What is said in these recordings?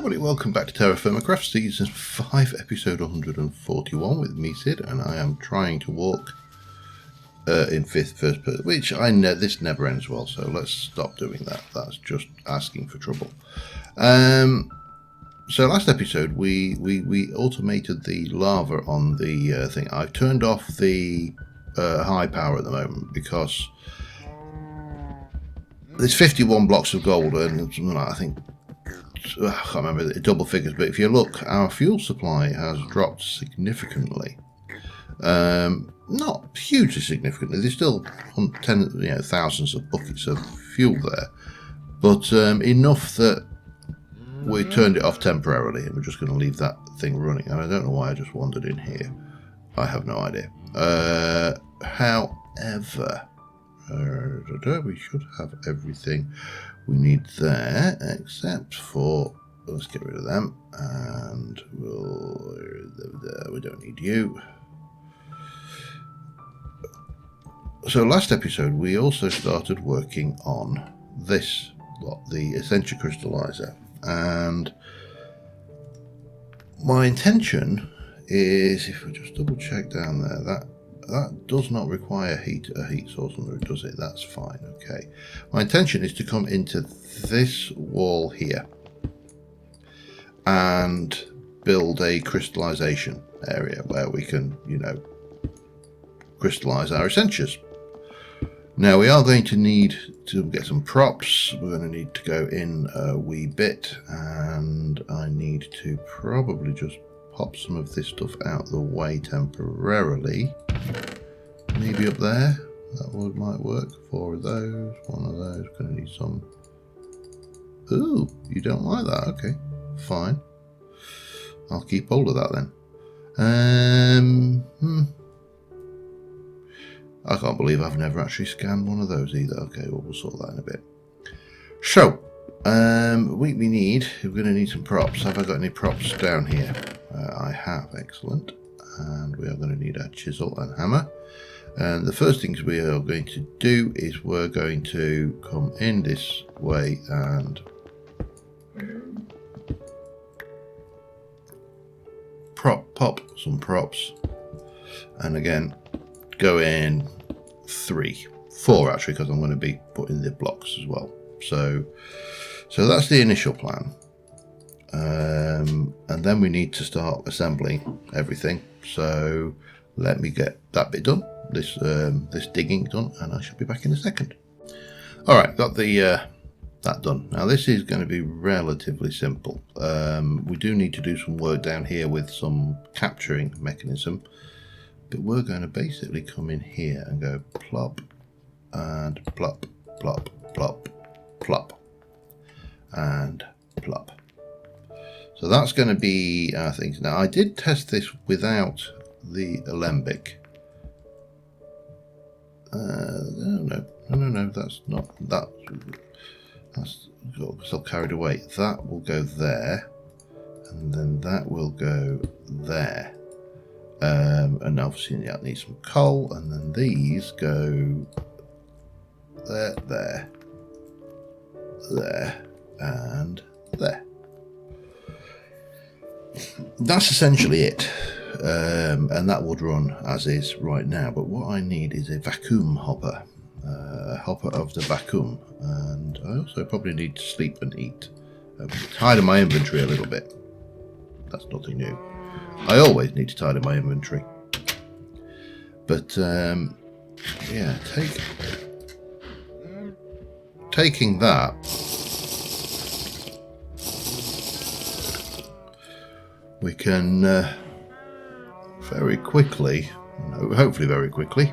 everybody, welcome back to TerraFirmaCraft Season 5, Episode 141 with me, Sid, and I am trying to walk in first person, which I know this never ends well, so let's stop doing that. That's just asking for trouble. So last episode we automated the lava on the thing. I've turned off the high power at the moment because there's 51 blocks of gold and something like, I think, I can't remember the double figures, but if you look, our fuel supply has dropped significantly. Not hugely significantly. There's still thousands of buckets of fuel there, but enough that we turned it off temporarily, and we're just going to leave that thing running. And I don't know why I just wandered in here. I have no idea. However, we should have everything we need there, except for, let's get rid of them, and we don't need you. So last episode we also started working on this lot, the Essential Crystallizer, and my intention is, if we just double check down there, that does not require a heat source under it, does it? That's fine, okay. My intention is to come into this wall here and build a crystallization area where we can, crystallize our essentials. Now we are going to need to get some props. We're going to need to go in a wee bit, and I need to probably just pop some of this stuff out the way temporarily. Maybe up there, that might work. 4 of those, 1 of those, going to need some. Ooh, you don't like that? Okay, fine. I'll keep hold of that then. I can't believe I've never actually scanned one of those either. Okay, well, we'll sort that in a bit. So, we're going to need some props. Have I got any props down here? I have, excellent. And we are going to need a chisel and hammer. And the first things we are going to do is we're going to come in this way and pop some props. And again, go in 4 actually, because I'm going to be putting the blocks as well. So that's the initial plan. And then we need to start assembling everything. So let me get that bit done, this digging done, and I should be back in a second. All right, got the that done. Now this is going to be relatively simple. We do need to do some work down here with some capturing mechanism, but we're going to basically come in here and go plop and plop, plop, plop, plop, and plop. So that's going to be our things. Now I did test this without the alembic. No, that's not that. That's still carried away. That will go there, and then that will go there. And obviously that needs some coal, and then these go there, and there. That's essentially it, and that would run as is right now. But what I need is a vacuum hopper, a hopper of the vacuum, and I also probably need to sleep and eat. Tidy my inventory a little bit. That's nothing new. I always need to tidy my inventory. But yeah, taking that, we can very quickly, hopefully very quickly,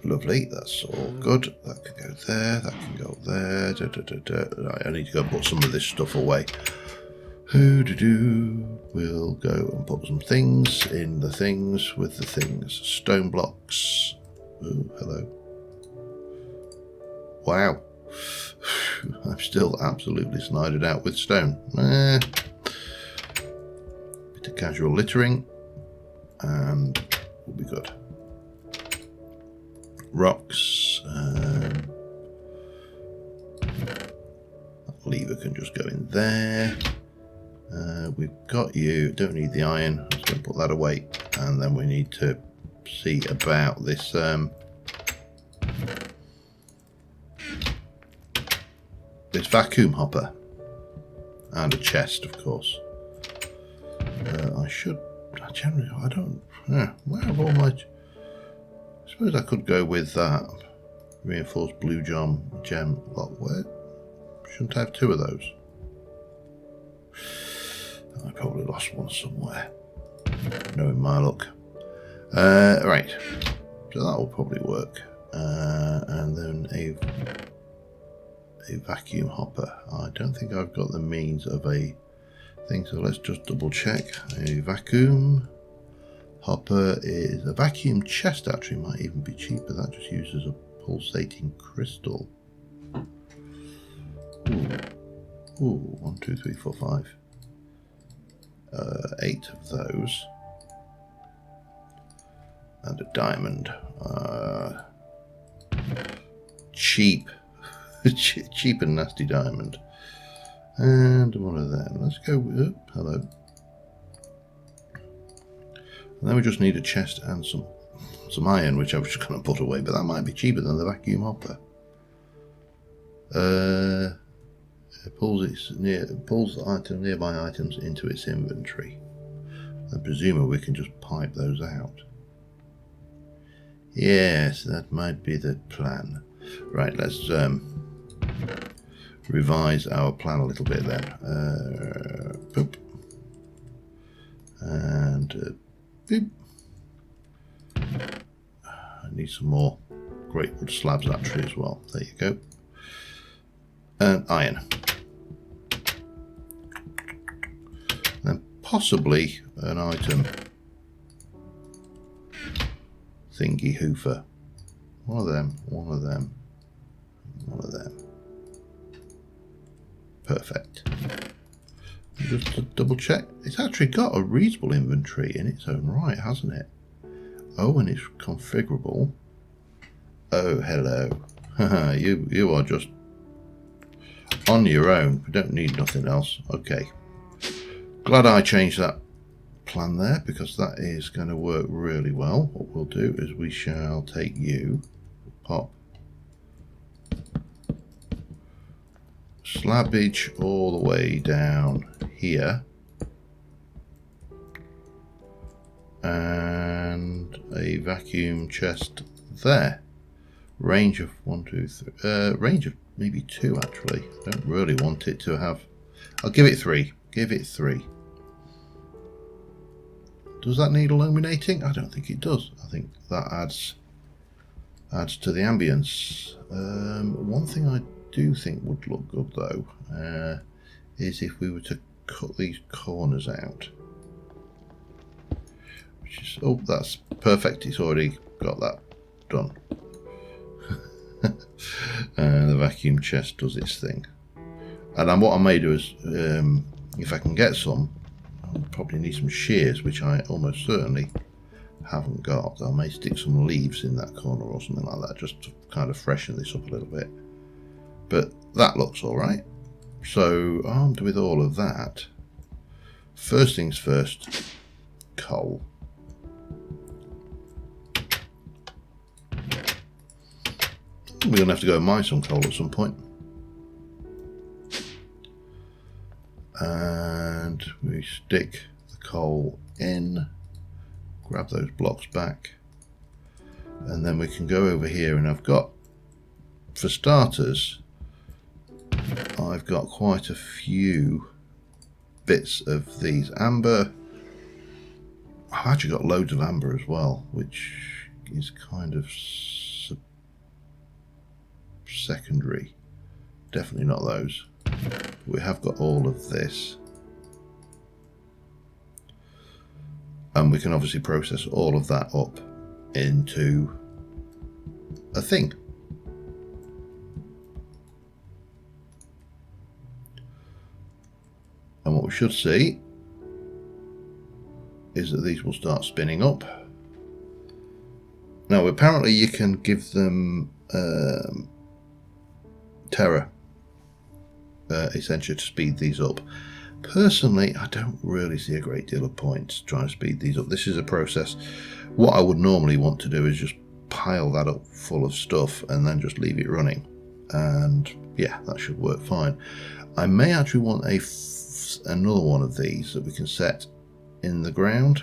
lovely, that's all good. That can go there, that can go there. Right, I need to go and put some of this stuff away. We'll go and put some things in the things with the things. Stone blocks. Ooh, hello. Wow. I'm still absolutely snided out with stone. Bit of casual littering and we'll be good. Rocks. lever can just go in there. We've got you, don't need the iron, I'm just going to put that away, and then we need to see about this this vacuum hopper and a chest, of course. I don't, where have all my, I suppose I could go with that reinforced blue gem lock. Where shouldn't I have 2 of those? I probably lost one somewhere, knowing my luck. Right, so that will probably work. And then a vacuum hopper. I don't think I've got the means of a thing, so let's just double check. A vacuum hopper is a vacuum chest, actually might even be cheaper. That just uses a pulsating crystal. Ooh, 1, 2, 3, 4, 5. 8 of those. And a diamond. Cheap. Cheap and nasty diamond. And one of them. Let's go with, hello. And then we just need a chest and some iron, which I was just going to put away, but that might be cheaper than the vacuum hopper. It pulls the nearby items into its inventory. And presumably we can just pipe those out. Yes, that might be the plan. Right, let's revise our plan a little bit then. Boop. And boop. I need some more great wood slabs actually as well. There you go. And iron. And then possibly an item thingy hoofer. One of them, one of them, one of them. Perfect. Just to double check, it's actually got a reasonable inventory in its own right, hasn't it? Oh, and it's configurable. Oh, hello. you are just on your own. We don't need nothing else. Okay. Glad I changed that plan there, because that is going to work really well. What we'll do is we shall take you, pop slabbage all the way down here, and a vacuum chest there. Range of 1, 2, 3. Range of maybe 2 actually. I don't really want it to have. I'll give it 3. Give it 3. Does that need illuminating? I don't think it does. I think that adds to the ambience. One thing I do think would look good though is if we were to cut these corners out. Which is, oh, that's perfect. It's already got that done. The vacuum chest does its thing. And what I may do is, if I can get some, I'll probably need some shears, which I almost certainly haven't got. I may stick some leaves in that corner or something like that, just to kind of freshen this up a little bit. But that looks all right. So armed with all of that, first things first, coal. We're going to have to go and mine some coal at some point. And we stick the coal in, grab those blocks back, and then we can go over here, and I've got, for starters, I've got quite a few bits of these amber. I've actually got loads of amber as well, which is kind of secondary. Definitely not those. We have got all of this, and we can obviously process all of that up into a thing. And what we should see is that these will start spinning up. Now apparently you can give them Terra Essentia to speed these up. Personally, I don't really see a great deal of point trying to speed these up. This is a process. What I would normally want to do is just pile that up full of stuff and then just leave it running. And yeah, that should work fine. I may actually want another one of these that we can set in the ground,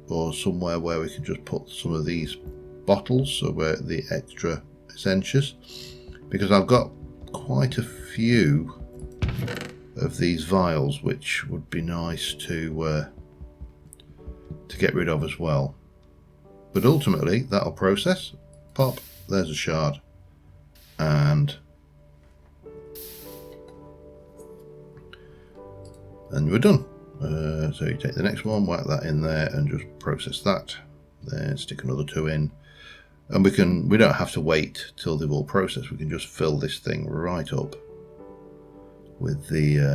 or somewhere where we can just put some of these bottles, so where the extra Essentias, because I've got quite a few of these vials which would be nice to get rid of as well. But ultimately that'll process, pop, there's a shard, and we're done. So you take the next one, whack that in there and just process that, then stick another 2 in, and we don't have to wait till they've all processed. We can just fill this thing right up with the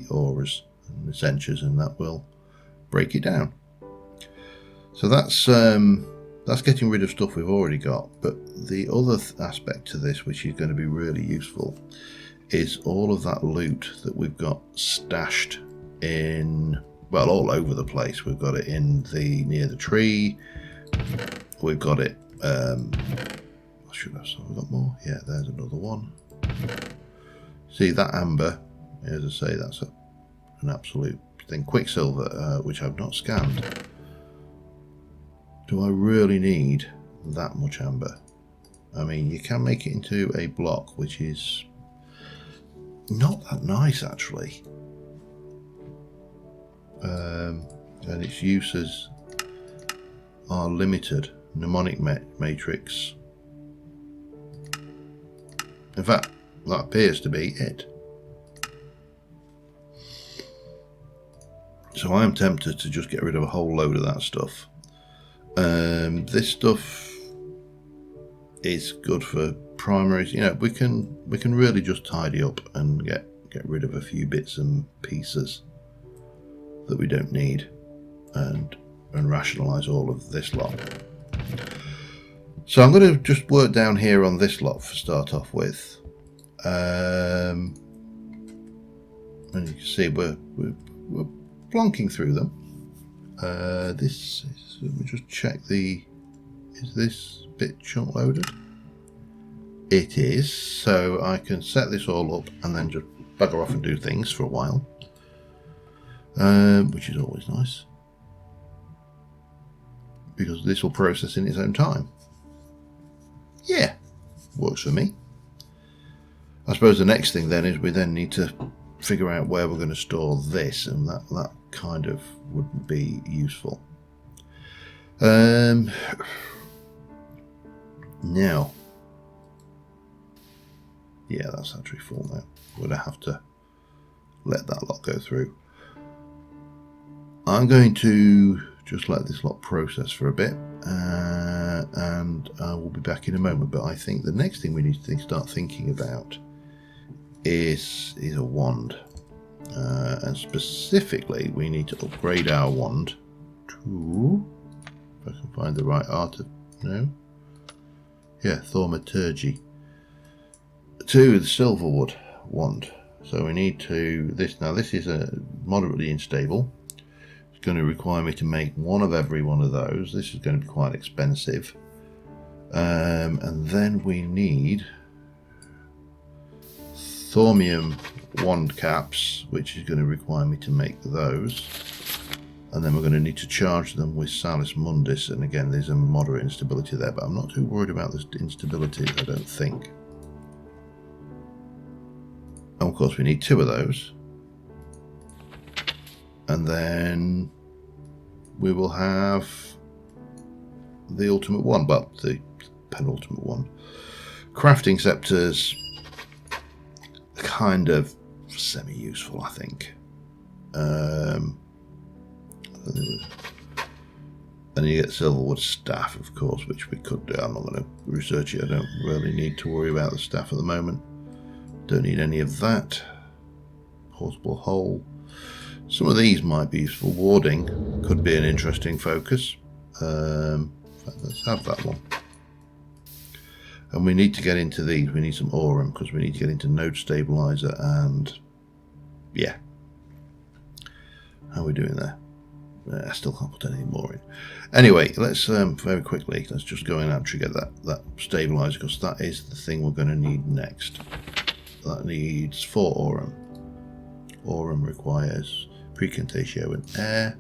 auras and the Essentias, and that will break it down. So that's getting rid of stuff we've already got. But the other aspect to this, which is going to be really useful, is all of that loot that we've got stashed in, well, all over the place. We've got it in near the tree. We've got it. Should have got more? Yeah, there's another one. See that amber? As I say, that's an absolute thing. Quicksilver, which I've not scanned. Do I really need that much amber? I mean, you can make it into a block, which is not that nice actually. And its uses are limited. Mnemonic matrix. In fact, that appears to be it. So I'm tempted to just get rid of a whole load of that stuff. This stuff is good for primaries. You know, we can really just tidy up and get rid of a few bits and pieces that we don't need, and rationalize all of this lot. So I'm going to just work down here on this lot to start off with. And you can see we're plonking through them. Let me just check is this bit chunk loaded? It is, so I can set this all up and then just bugger off and do things for a while, which is always nice, because this will process in its own time. Yeah, works for me. I suppose the next thing then is we then need to figure out where we're going to store this, and that kind of would be useful. Now, yeah, that's actually full now. We're going to have to let that lot go through. I'm going to just let this lot process for a bit, and I will be back in a moment. But I think the next thing we need to start thinking about is a wand, and specifically we need to upgrade our wand to, if I can find the right thaumaturgy, to the Silverwood wand. So we need to this is a moderately unstable. It's going to require me to make one of every one of those. This is going to be quite expensive, and then we need Thormium wand caps, which is going to require me to make those, and then we're going to need to charge them with Salis Mundus, and again there's a moderate instability there, but I'm not too worried about this instability, I don't think. And of course we need 2 of those, and then we will have the ultimate one, well, the penultimate one. Crafting scepters, kind of semi-useful, I think. And you get Silverwood Staff, of course, which we could do. I'm not going to research it. I don't really need to worry about the staff at the moment. Don't need any of that. Portable hole. Some of these might be useful. Warding could be an interesting focus. In fact, let's have that one. And we need to get into these. We need some aurum because we need to get into node stabilizer and yeah. How are we doing there? I still can't put any more in. Anyway, let's very quickly, let's just go in and trigger that stabilizer because that is the thing we're going to need next. That needs 4 aurum. Aurum requires precontatio and air.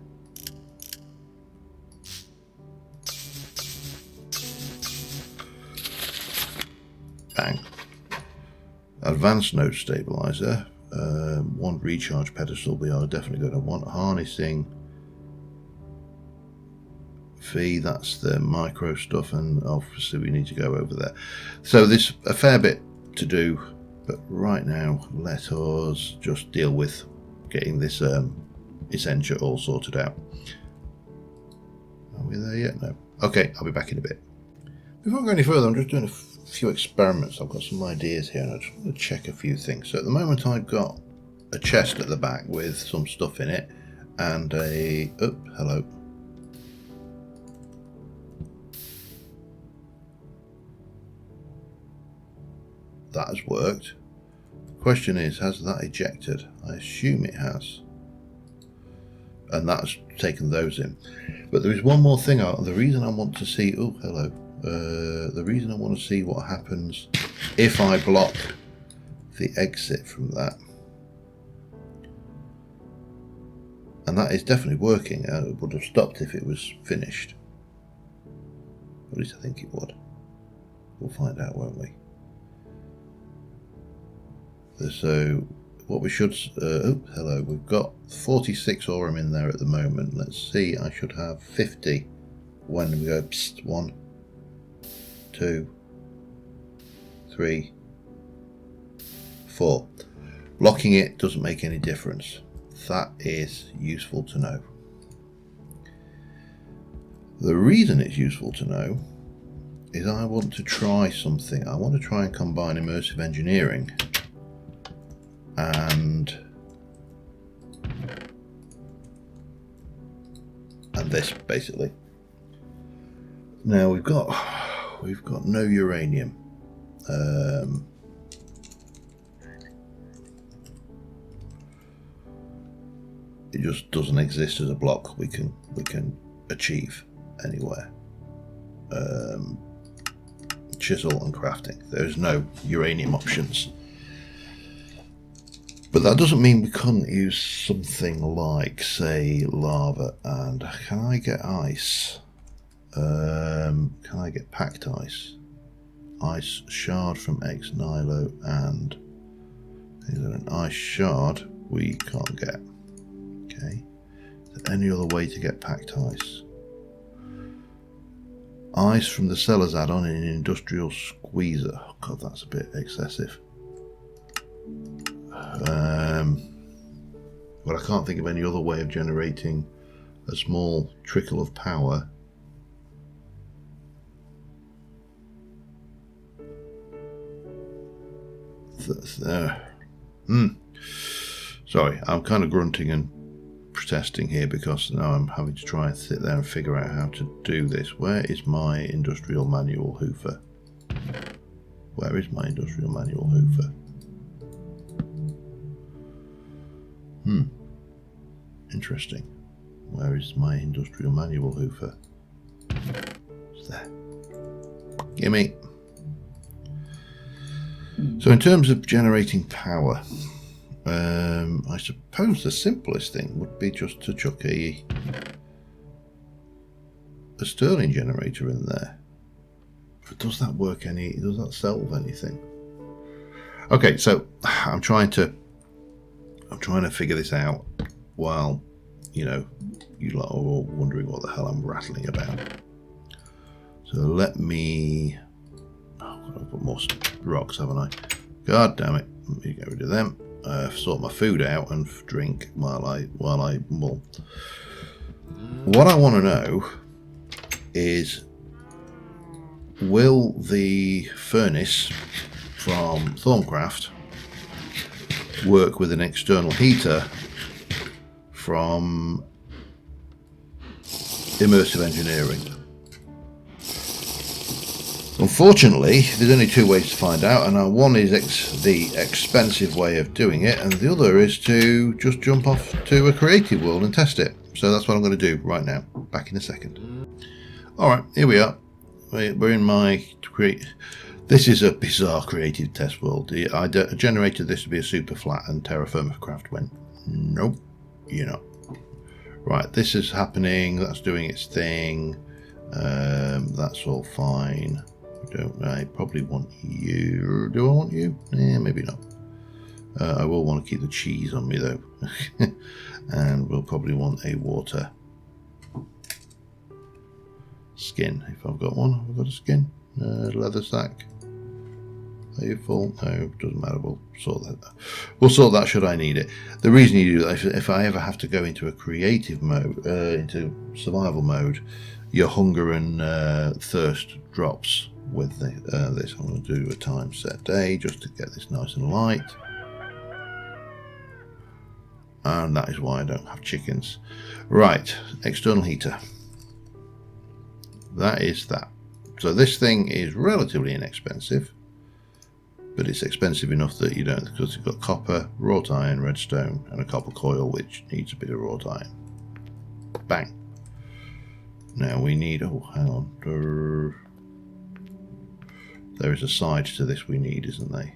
Bang. Advanced node stabilizer. 1 recharge pedestal we are definitely going to want. Harnessing fee, that's the micro stuff, and obviously we need to go over there. So there's a fair bit to do, but right now let us just deal with getting this Essentia all sorted out. Are we there yet? No. Okay, I'll be back in a bit. Before I go any further, I'm just doing a few experiments. I've got some ideas here and I just want to check a few things. So at the moment I've got a chest at the back with some stuff in it and a... oh, hello. That has worked. The question is, has that ejected? I assume it has. And that's taken those in. But there is one more thing. The reason I want to see... oh, hello. The reason I want to see what happens if I block the exit from that. And that is definitely working. It would have stopped if it was finished. At least I think it would. We'll find out, won't we? So what we should... oh, hello. We've got 46 aurum in there at the moment. Let's see. I should have 50 when we go... psst, 1, 2, 3, 4. Blocking it doesn't make any difference. That is useful to know. The reason it's useful to know is I want to try something. I want to try and combine immersive engineering and this basically. Now we've got no uranium. It just doesn't exist as a block we can achieve anywhere. Chisel and crafting. There's no uranium options. But that doesn't mean we couldn't use something like, say, lava. And can I get ice? Can I get packed ice? Ice shard from X Nilo, and is there an ice shard we can't get? Okay. Is there any other way to get packed ice? Ice from the Sellers add-on in an industrial squeezer. Oh god, that's a bit excessive. But I can't think of any other way of generating a small trickle of power. Sorry, I'm kind of grunting and protesting here because now I'm having to try and sit there and figure out how to do this. Where is my industrial manual hoofer? Where is my industrial manual hoofer? Interesting. Where is my industrial manual hoofer? It's there. Gimme. So in terms of generating power, I suppose the simplest thing would be just to chuck a Stirling generator in there. But does that work does that solve anything? Okay, so I'm trying to figure this out while, you know, you lot are all wondering what the hell I'm rattling about. So let me... oh, I've put more rocks, haven't I? God damn it. Let me get rid of them. Sort my food out and drink while I mull. What I want to know is, will the furnace from TerraFirmaCraft work with an external heater from immersive engineering? Unfortunately, there's only two ways to find out, and one is the expensive way of doing it, and the other is to just jump off to a creative world and test it. So that's what I'm going to do right now. Back in a second. Alright, here we are. We're in my This is a bizarre creative test world. I generated this to be a super flat, and TerraFirmaCraft went, nope, you're not. Right, this is happening, that's doing its thing, that's all fine. I probably want you. Do I want you? Maybe not. I will want to keep the cheese on me though. And we'll probably want a water skin if I've got one. I've got a skin. Leather sack. Are you full? No, doesn't matter. We'll sort that. We'll sort that should I need it. The reason you do that, if I ever have to go into a creative mode, into survival mode, your hunger and thirst drops with this. I'm going to do a time set day just to get this nice and light. And that is why I don't have chickens. Right, external heater. That is that. So this thing is relatively inexpensive, but it's expensive enough that you don't, because you've got copper, wrought iron, redstone, and a copper coil which needs a bit of wrought iron. Bang. Now we need, oh hang on, there is a side to this we need, isn't there?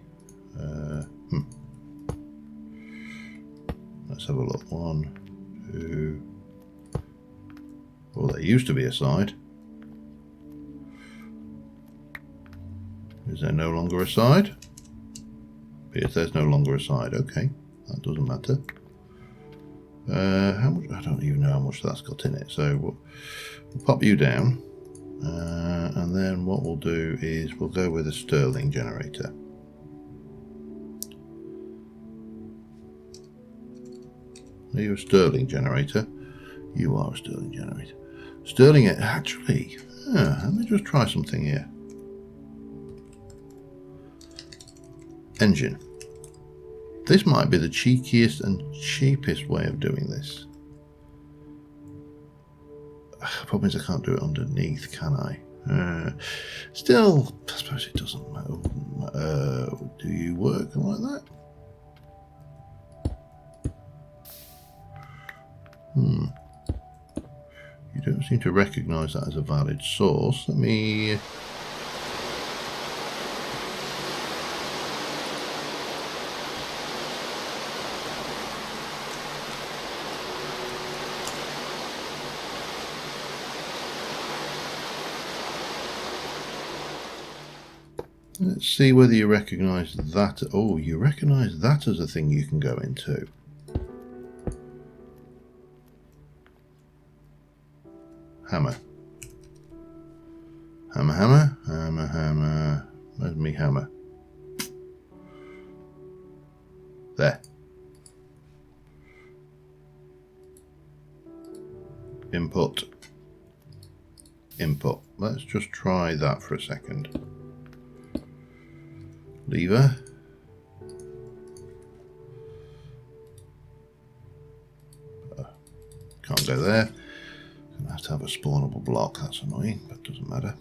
Let's have a look. 1, 2. Well, there used to be a side. Is there no longer a side? Yes, there's no longer a side. Okay, that doesn't matter. How much? I don't even know how much that's got in it. So we'll pop you down, and then what we'll do is we'll go with a Stirling generator. Are you a Stirling generator? You are a Stirling generator. Stirling, actually, let me just try something here. Engine. This might be the cheekiest and cheapest way of doing this. Problem is I can't do it underneath, can I? Still, I suppose it doesn't matter. Do you work like that? You don't seem to recognise that as a valid source. Let me... Let's see whether you recognise that. Oh, you recognise that as a thing you can go into. Hammer. Hammer, hammer, hammer, hammer. Where's me hammer? There. Input. Input. Let's just try that for a second. Lever. Can't go there. I have to have a spawnable block. That's annoying, but doesn't matter.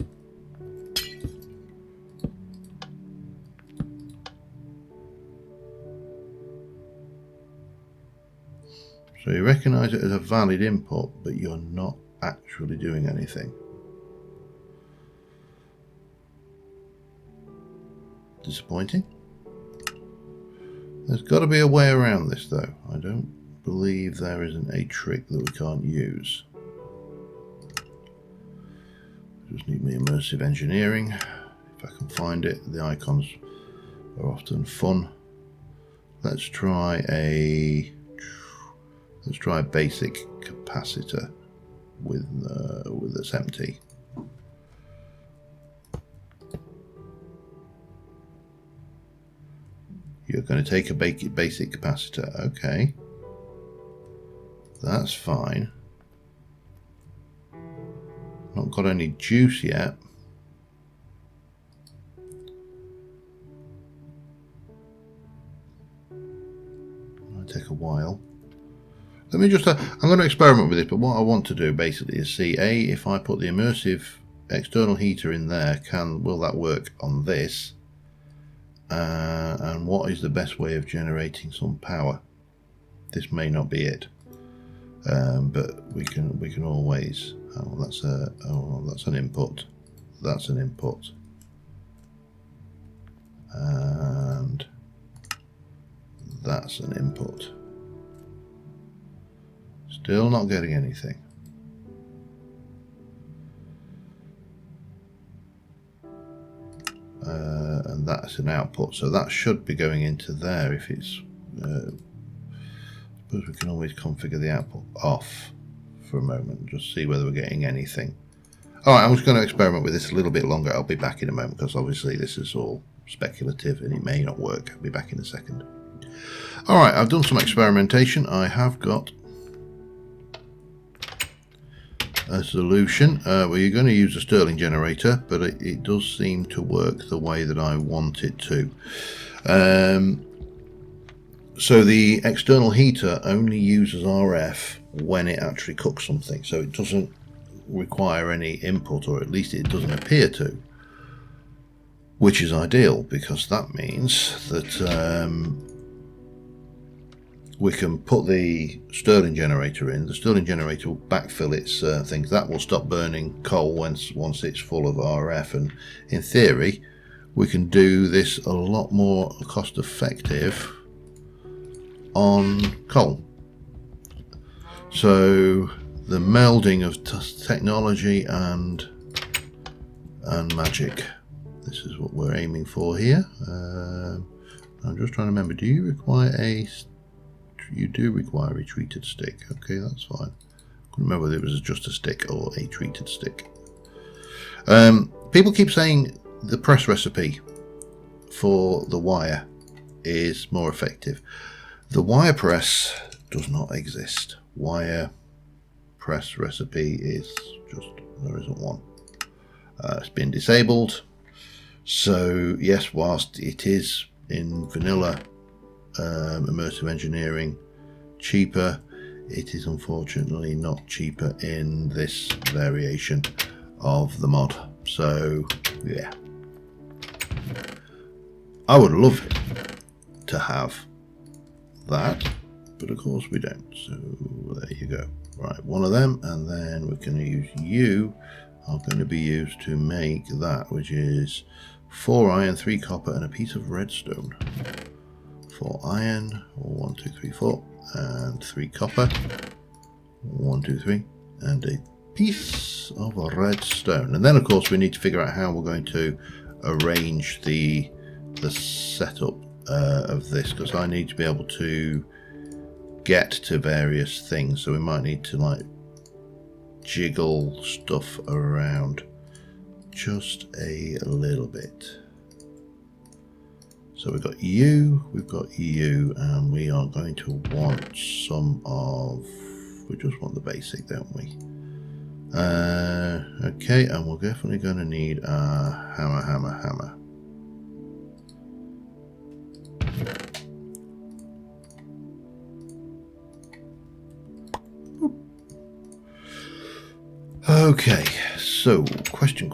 So you recognise it as a valid input, but you're not actually doing anything. Disappointing. There's got to be a way around this though. I don't believe there isn't a trick that we can't use. Just need me immersive engineering. If I can find it. The icons are often fun. Let's try a basic capacitor with this empty. You're going to take a basic capacitor. Okay. That's fine. Not got any juice yet. It'll take a while. Let me just, I'm going to experiment with it, but what I want to do basically is see, if I put the immersive external heater in there, will that work on this? And what is the best way of generating some power? This may not be it, but we can always. Oh, that's an input. That's an input, and that's an input. Still not getting anything. And that's an output, so that should be going into there. If it's, I suppose we can always configure the output off for a moment, just see whether we're getting anything. All right, I'm just going to experiment with this a little bit longer. I'll be back in a moment because obviously this is all speculative and it may not work. I'll be back in a second. All right, I've done some experimentation. I have got a solution where you're going to use a Stirling generator, but it does seem to work the way that I want it to. So the external heater only uses RF when it actually cooks something, so it doesn't require any input, or at least it doesn't appear to, which is ideal because that means that we can put the Stirling generator in. The Stirling generator will backfill its things. That will stop burning coal once it's full of RF, and in theory we can do this a lot more cost effective on coal. So the melding of technology and magic, this is what we're aiming for here. I'm just trying to remember, do you require you do require a treated stick? Okay, that's fine. Couldn't remember whether it was just a stick or a treated stick. People keep saying the press recipe for the wire is more effective. The wire press does not exist. Wire press recipe is just, there isn't one. It's been disabled. So yes, whilst it is in vanilla immersive engineering cheaper, it is unfortunately not cheaper in this variation of the mod. So yeah, I would love to have that, but of course we don't. So there you go. Right, one of them, and then we're going to use you are going to be used to make that, which is 4 iron, 3 copper, and a piece of redstone. 4 iron, 1, 2, 3, 4, and 3 copper, 1, 2, 3, and a piece of redstone. And then of course we need to figure out how we're going to arrange the setup of this, because I need to be able to get to various things, so we might need to like jiggle stuff around just a little bit. So we've got you, and we are going to want some of, we just want the basic, don't we? Okay, and we're definitely going to need a hammer. Okay, so question,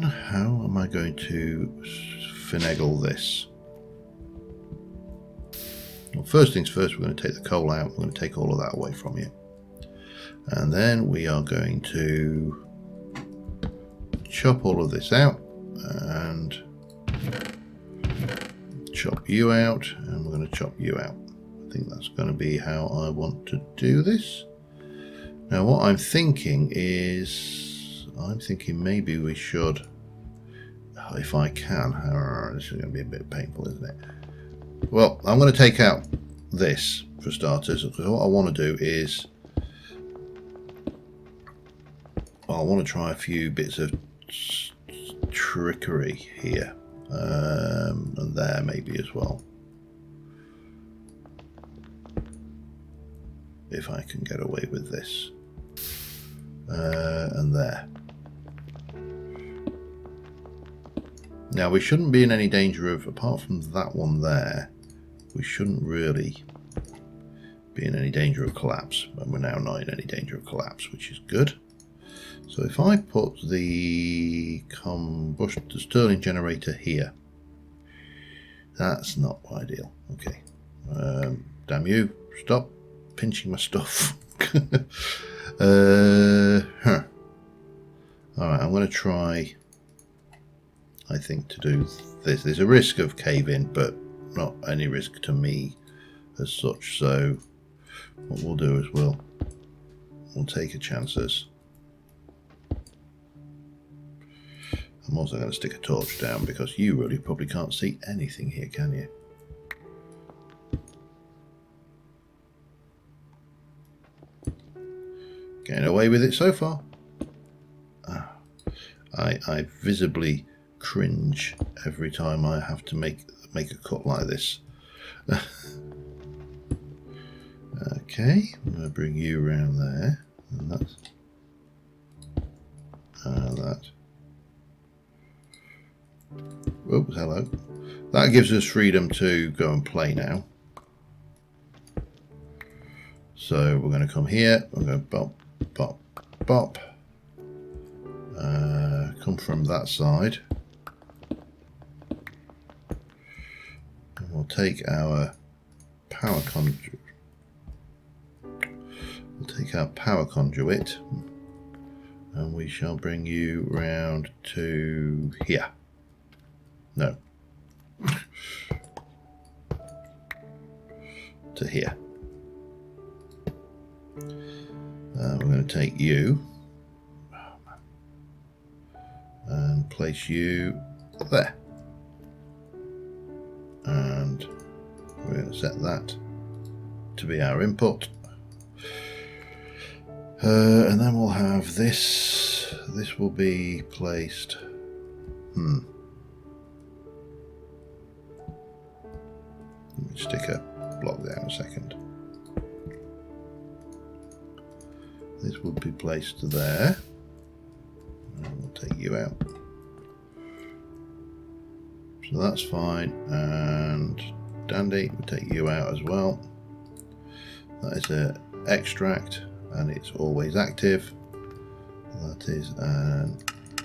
how am I going to finagle this? Well, first things first, we're going to take the coal out. We're going to take all of that away from you. And then we are going to chop all of this out and chop you out, and we're going to chop you out. I think that's going to be how I want to do this. Now what I'm thinking is, maybe we should, if I can, this is going to be a bit painful, isn't it? Well, I'm going to take out this for starters, because what I want to do is, I want to try a few bits of trickery here, and there maybe as well, if I can get away with this, and there. Now we shouldn't be in any danger of, apart from that one there, we shouldn't really be in any danger of collapse, and we're now not in any danger of collapse, which is good. So if I put the Stirling generator here, that's not ideal. Okay, damn you, stop pinching my stuff. Alright, I'm going to try, I think, to do this. There's a risk of cave-in, but not any risk to me as such. So what we'll do is we'll take a chances. I'm also going to stick a torch down because you really probably can't see anything here, can you? Getting away with it so far. I visibly cringe every time I have to make a cut like this. Okay, I'm going to bring you around there, and that's that. Oops, hello. That gives us freedom to go and play now. So we're going to come here. We're going to bop, bop, bop. Come from that side. And we'll take our power conduit. We'll take our power conduit, and we shall bring you round to here. No. To here. We're going to take you and place you there. And we're going to set that to be our input. And then we'll have this. This will be placed. Let me stick a block there in a second. This would be placed there. And we'll take you out. So that's fine. And dandy, we'll take you out as well. That is an extract, and it's always active. That is an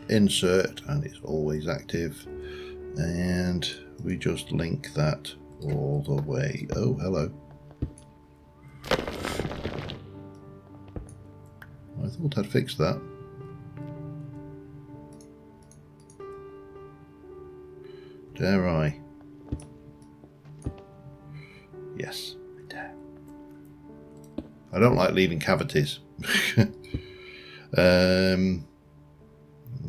insert, and it's always active. And we just link that all the way. Oh, hello. I thought I'd fixed that. Dare I? Yes, I dare. I don't like leaving cavities. I'll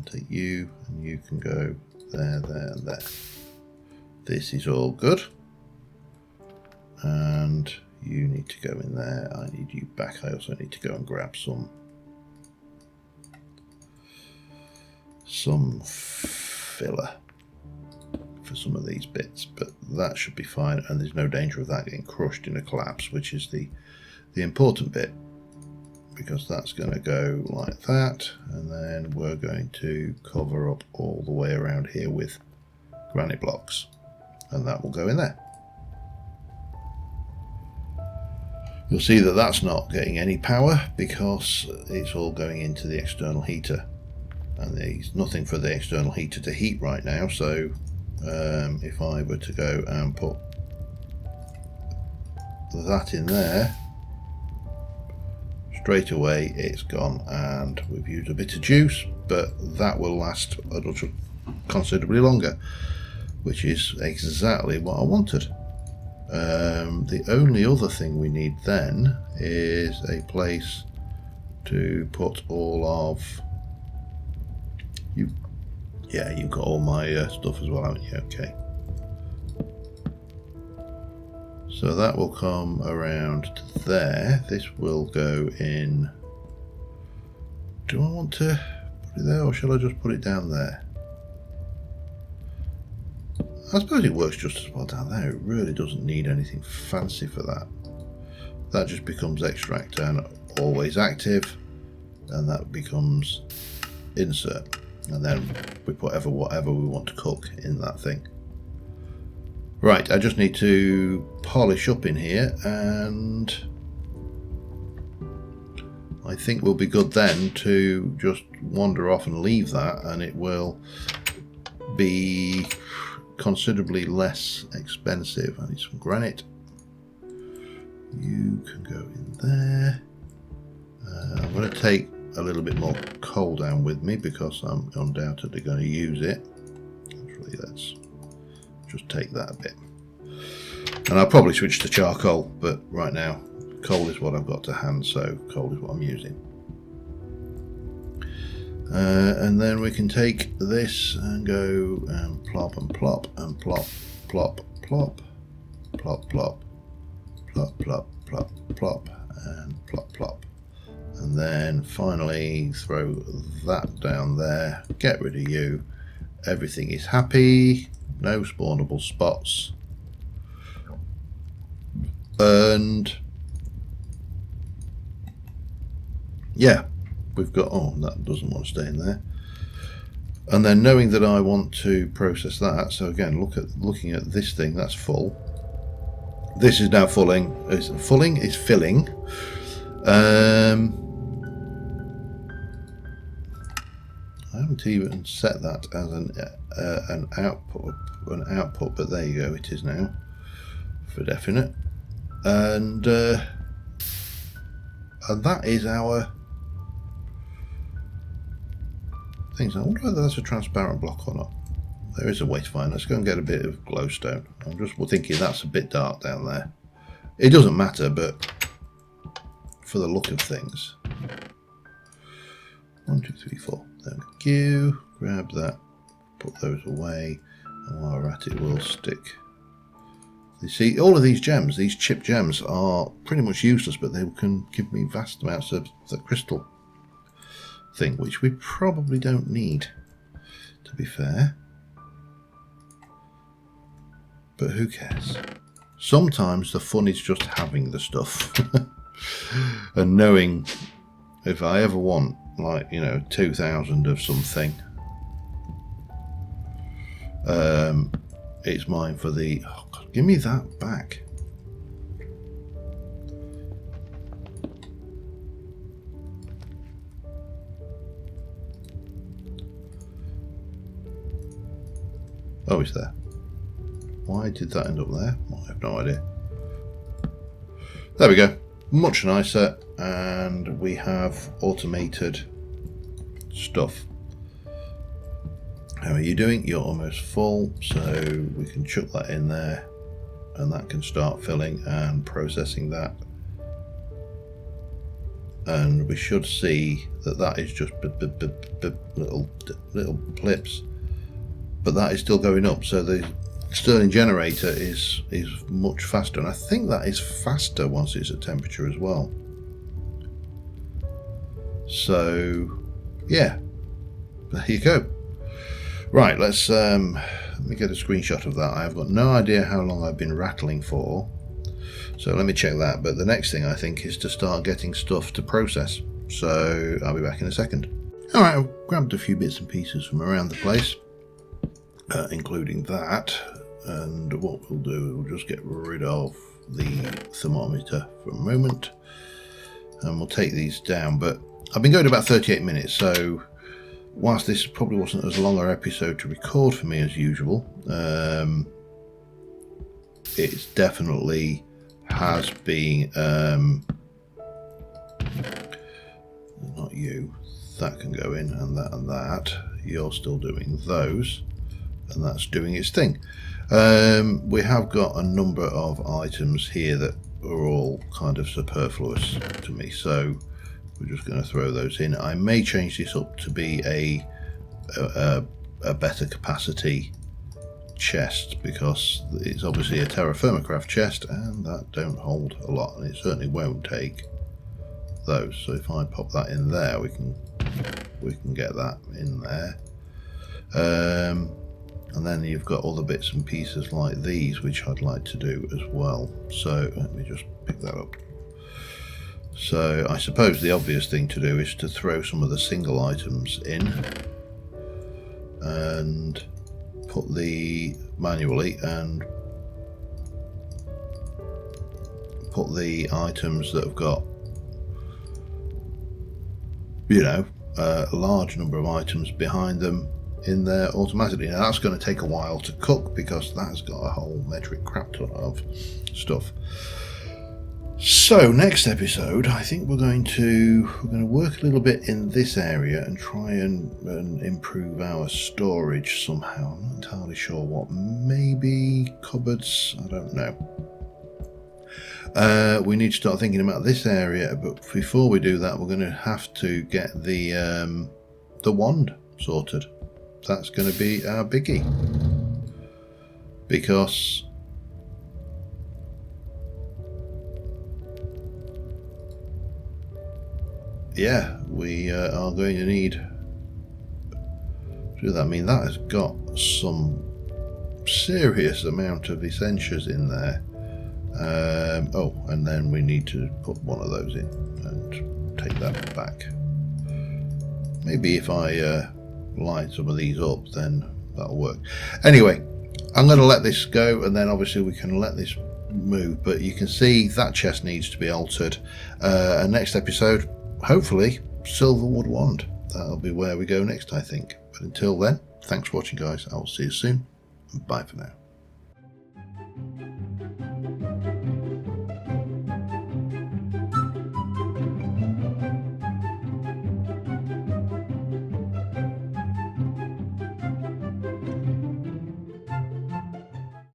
take you, and you can go there, there, and there. This is all good. And you need to go in there. I need you back. I also need to go and grab some filler for some of these bits, but that should be fine, and there's no danger of that getting crushed in a collapse, which is the important bit, because that's going to go like that, and then we're going to cover up all the way around here with granite blocks, and that will go in there. You'll see that that's not getting any power because it's all going into the external heater, and there's nothing for the external heater to heat right now. So if I were to go and put that in there, straight away it's gone, and we've used a bit of juice, but that will last considerably longer, which is exactly what I wanted. The only other thing we need then is a place to put all of you. Yeah, you've got all my stuff as well, haven't you? Okay. So that will come around to there. This will go in. Do I want to put it there, or shall I just put it down there? I suppose it works just as well down there. It really doesn't need anything fancy for that. That just becomes extract and always active, and that becomes insert. And then we put whatever we want to cook in that thing. Right, I just need to polish up in here, and I think we'll be good then to just wander off and leave that, and it will be considerably less expensive. I need some granite. You can go in there. I'm going to take a little bit more coal down with me because I'm undoubtedly going to use it. Actually, let's just take that a bit. And I'll probably switch to charcoal, but right now coal is what I've got to hand, so coal is what I'm using. And then we can take this and go and plop and plop and plop, plop, plop, plop, plop, plop, plop, plop, plop, and plop, plop. And then finally throw that down there, get rid of you. Everything is happy, no spawnable spots. And yeah, we've got, oh, that doesn't want to stay in there. And then knowing that I want to process that, so again, looking at this thing, that's full. This is now filling. It's filling. I haven't even set that as an output, but there you go, it is now for definite. And that is our things. I wonder whether that's a transparent block or not. There is a way to find. Let's go and get a bit of glowstone. I'm just thinking that's a bit dark down there. It doesn't matter, but for the look of things. 1, 2, 3, 4. Thank you. Grab that. Put those away. And while we're at it, we'll stick. You see, all of these gems, these chip gems, are pretty much useless, but they can give me vast amounts of the crystal thing, which we probably don't need, to be fair. But who cares? Sometimes the fun is just having the stuff and knowing if I ever want, like, 2,000 of something, it's mine for the... Oh God, give me that back. Oh, it's there. Why did that end up there? I have no idea. There we go. Much nicer, and we have automated stuff. How are you doing? You're almost full, so we can chuck that in there, and that can start filling and processing that. And we should see that that is just little blips, but that is still going up. So the Stirling generator is much faster, and I think that is faster once it's at temperature as well. So yeah, there you go. Right, let's let me get a screenshot of that. I've got no idea how long I've been rattling for, so let me check that. But the next thing I think is to start getting stuff to process, so I'll be back in a second. Alright, I've grabbed a few bits and pieces from around the place, including that. And what we'll do, we'll just get rid of the thermometer for a moment, and we'll take these down. But I've been going about 38 minutes, so whilst this probably wasn't as long an episode to record for me as usual, it's definitely has been, not you, that can go in, and that, you're still doing those, and that's doing its thing. We have got a number of items here that are all kind of superfluous to me, so we're just going to throw those in. I may change this up to be a better capacity chest, because it's obviously a TerraFirmaCraft chest, and that don't hold a lot, and it certainly won't take those. So if I pop that in there, we can get that in there. And then you've got other bits and pieces like these, which I'd like to do as well. So let me just pick that up. So I suppose the obvious thing to do is to throw some of the single items in and put the manually and put the items that have got you know, a large number of items behind them in there automatically. Now that's going to take a while to cook because that's got a whole metric crap ton of stuff. So next episode, I think we're going to work a little bit in this area and try and improve our storage somehow. I'm not entirely sure what. Maybe cupboards. I don't know. We need to start thinking about this area, but before we do that, we're going to have to get the wand sorted. That's going to be our biggie, because yeah, we are going to need to do that. I mean, that has got some serious amount of essentials in there. Oh, and then we need to put one of those in and take that back. Maybe if I line some of these up, then that'll work. Anyway, I'm going to let this go, and then obviously we can let this move, but you can see that chest needs to be altered. And next episode, hopefully, Silverwood wand. That'll be where we go next, I think. But until then, thanks for watching, guys. I will see you soon. Bye for now.